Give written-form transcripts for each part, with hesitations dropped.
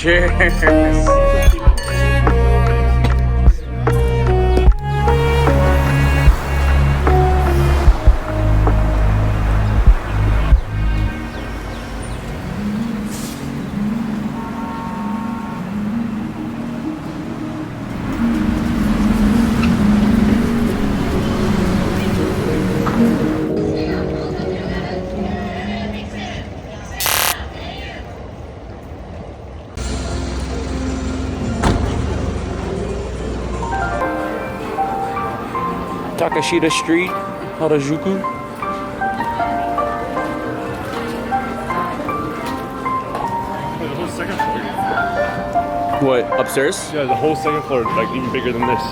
Cheers. Takeshita Street, Harajuku. The whole second floor. What, upstairs? Yeah, the whole second floor, like even bigger than this.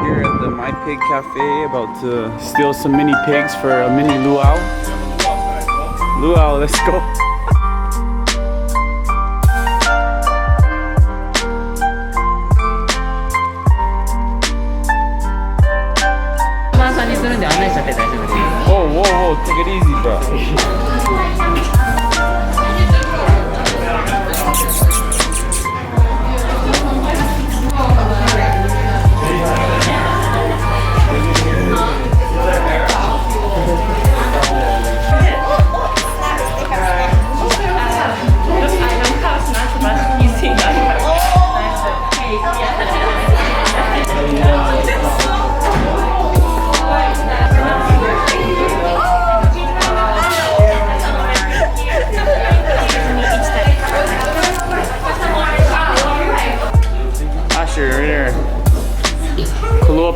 Here at the Mipig Cafe, about to steal some mini pigs for a mini luau. Luau, let's go. Whoa, whoa, whoa, take it easy, bro.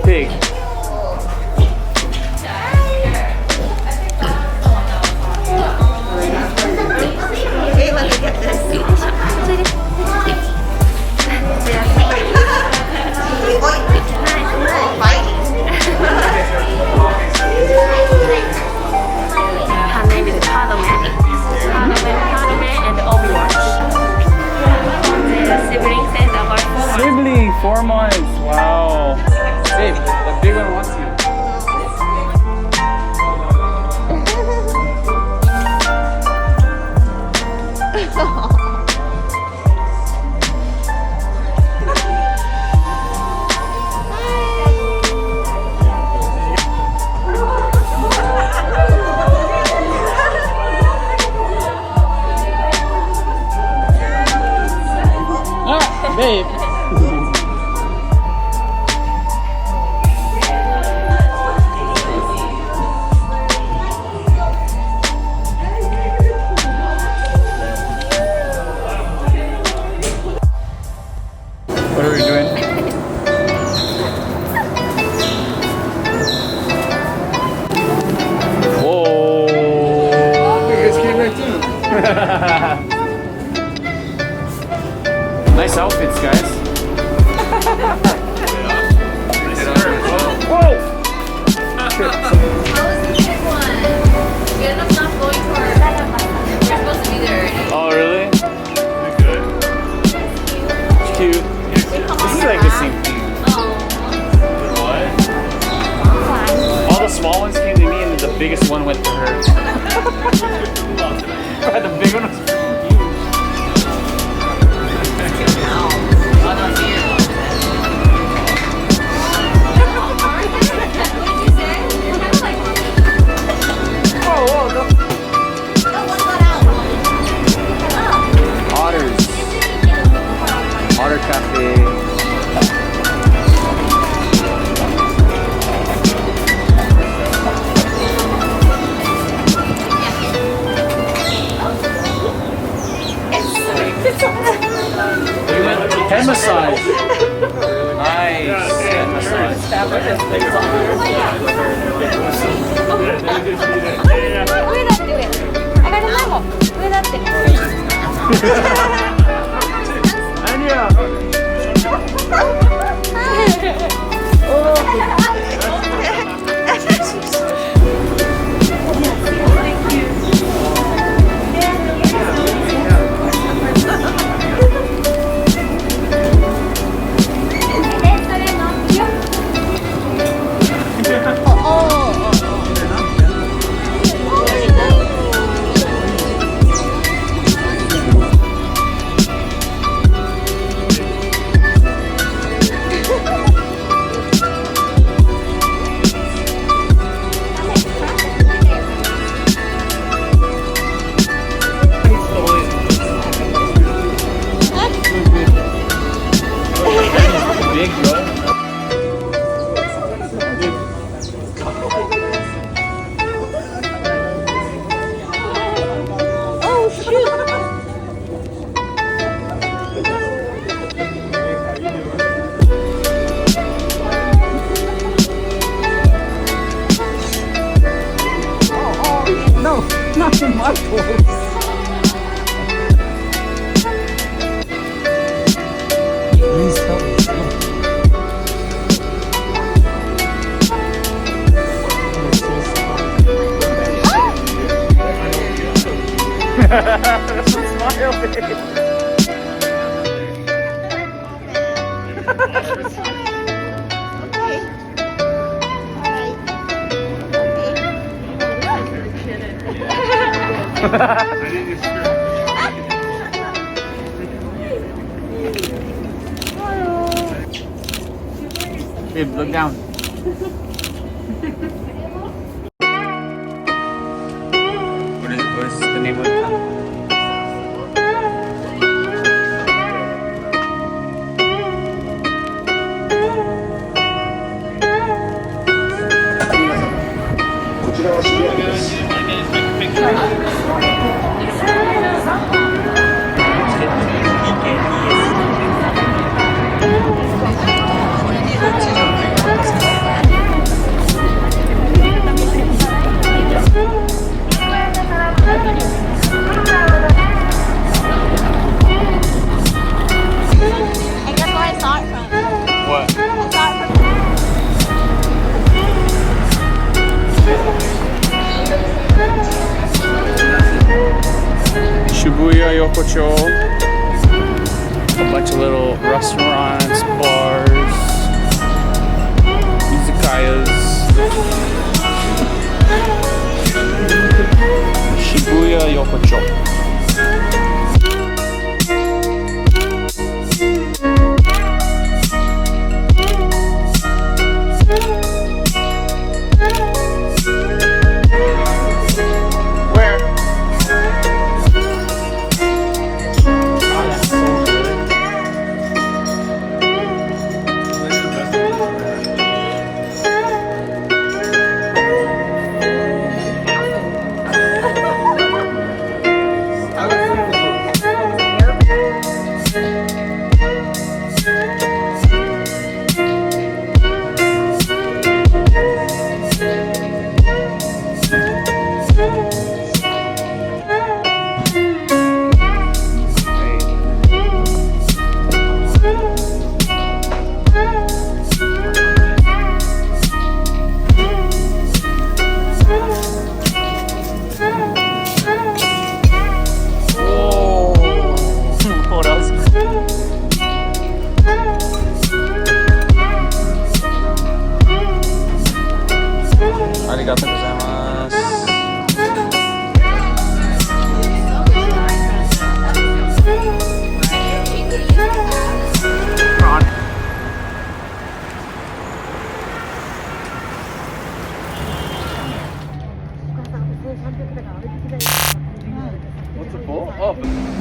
Pig. Hey, let me get this. Her name is Hadoman and Obi-Wan. The siblings is about 4 months. Sibling, 4 months. Wow. Babe, the big one wants you. Babe. What are we doing? Whoa! You guys came there too. Nice outfits, guys. Whoa! How was the big one? We ended up not going to our... We're supposed to be there already. Oh, really? Good. It's cute. This is like the same thing. What? All the small ones came to me and the biggest one went to her. The big one was freaking Otters. Otter Cafe. Head massage. Nice. Head massage. Anya. Please help me. Smile, babe. Babe, look down. What is the name of the town? And guess where I saw it from? What? I saw it from Shibuya, Yokocho. A bunch of little restaurants, bars, izakayas. Shibuya, Yokocho. Where? What else? Arigatou gozaimasu. What's it for? Oh.